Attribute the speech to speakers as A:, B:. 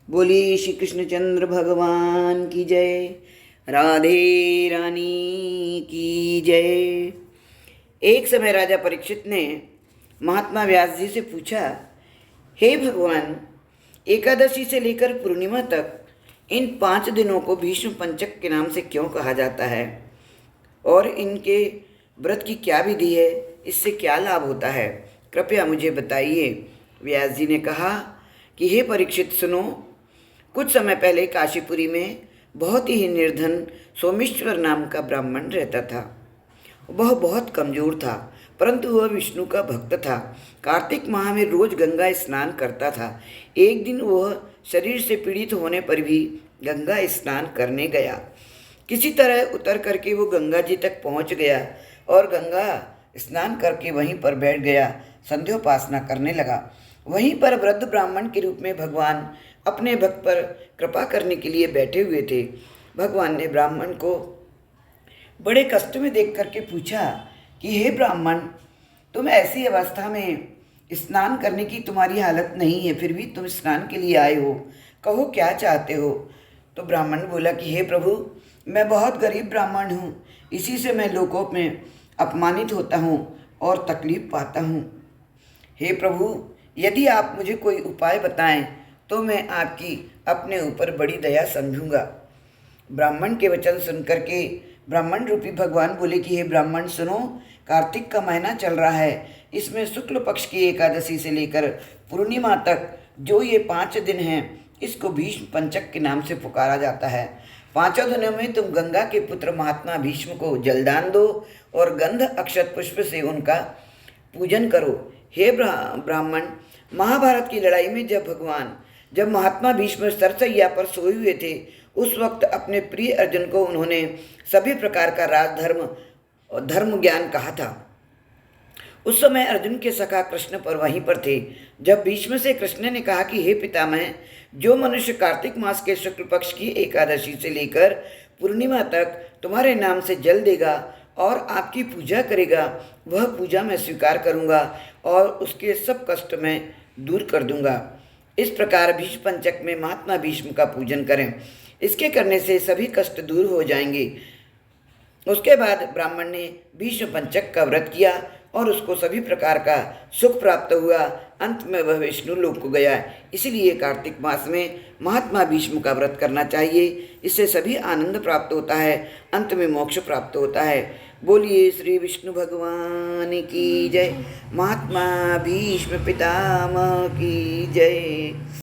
A: बोलिए श्री कृष्णचंद्र भगवान की जय। राधे रानी की जय। एक समय राजा परीक्षित ने महात्मा व्यास जी से पूछा, हे भगवान, एकादशी से लेकर पूर्णिमा तक इन 5 दिनों को भीष्म पंचक के नाम से क्यों कहा जाता है और इनके व्रत की क्या विधि है, इससे क्या लाभ होता है, कृपया मुझे बताइए। व्यास जी ने कहा कि हे परीक्षित सुनो, कुछ समय पहले काशीपुरी में बहुत ही निर्धन सोमेश्वर नाम का ब्राह्मण रहता था। वह बहुत कमज़ोर था, परंतु वह विष्णु का भक्त था। कार्तिक माह में रोज गंगा स्नान करता था। एक दिन वह शरीर से पीड़ित होने पर भी गंगा स्नान करने गया। किसी तरह उतर करके वो गंगा जी तक पहुंच गया और गंगा स्नान करके वहीं पर बैठ गया, संध्योपासना करने लगा। वहीं पर वृद्ध ब्राह्मण के रूप में भगवान अपने भक्त पर कृपा करने के लिए बैठे हुए थे। भगवान ने ब्राह्मण को बड़े कष्ट में देख करके पूछा कि हे ब्राह्मण, तुम ऐसी अवस्था में स्नान करने की तुम्हारी हालत नहीं है, फिर भी तुम स्नान के लिए आए हो, कहो क्या चाहते हो। तो ब्राह्मण बोला कि हे प्रभु, मैं बहुत गरीब ब्राह्मण हूँ, इसी से मैं लोकों में अपमानित होता हूँ और तकलीफ पाता हूँ। हे प्रभु, यदि आप मुझे कोई उपाय बताएं तो मैं आपकी अपने ऊपर बड़ी दया समझूंगा। ब्राह्मण के वचन सुनकर के ब्राह्मण रूपी भगवान बोले कि हे ब्राह्मण सुनो, कार्तिक का महीना चल रहा है। इसमें शुक्ल पक्ष की एकादशी से लेकर पूर्णिमा तक जो ये 5 दिन हैं, इसको भीष्म पंचक के नाम से पुकारा जाता है। 5 दिनों में तुम गंगा के पुत्र महात्मा भीष्म को जलदान दो और गंध अक्षत पुष्प से उनका पूजन करो। हे ब्राह्मण, महाभारत की लड़ाई में जब महात्मा भीष्म सरसैया पर सोए हुए थे, उस वक्त अपने प्रिय अर्जुन को उन्होंने सभी प्रकार का राजधर्म और धर्म ज्ञान कहा था। उस समय अर्जुन के सखा कृष्ण पर वहीं पर थे। जब भीष्म से कृष्ण ने कहा कि हे पितामह, जो मनुष्य कार्तिक मास के शुक्ल पक्ष की एकादशी से लेकर पूर्णिमा तक तुम्हारे नाम से जल देगा और आपकी पूजा करेगा, वह पूजा मैं स्वीकार करूंगा और उसके सब कष्ट मैं दूर कर दूंगा। इस प्रकार भीष्म पंचक में महात्मा भीष्म का पूजन करें, इसके करने से सभी कष्ट दूर हो जाएंगे। उसके बाद ब्राह्मण ने भीष्म पंचक का व्रत किया और उसको सभी प्रकार का सुख प्राप्त हुआ। अंत में वह विष्णु लोक को गया। इसीलिए कार्तिक मास में महात्मा भीष्म का व्रत करना चाहिए, इससे सभी आनंद प्राप्त होता है, अंत में मोक्ष प्राप्त होता है। बोलिए श्री विष्णु भगवान की जय। महात्मा भीष्म पितामह की जय।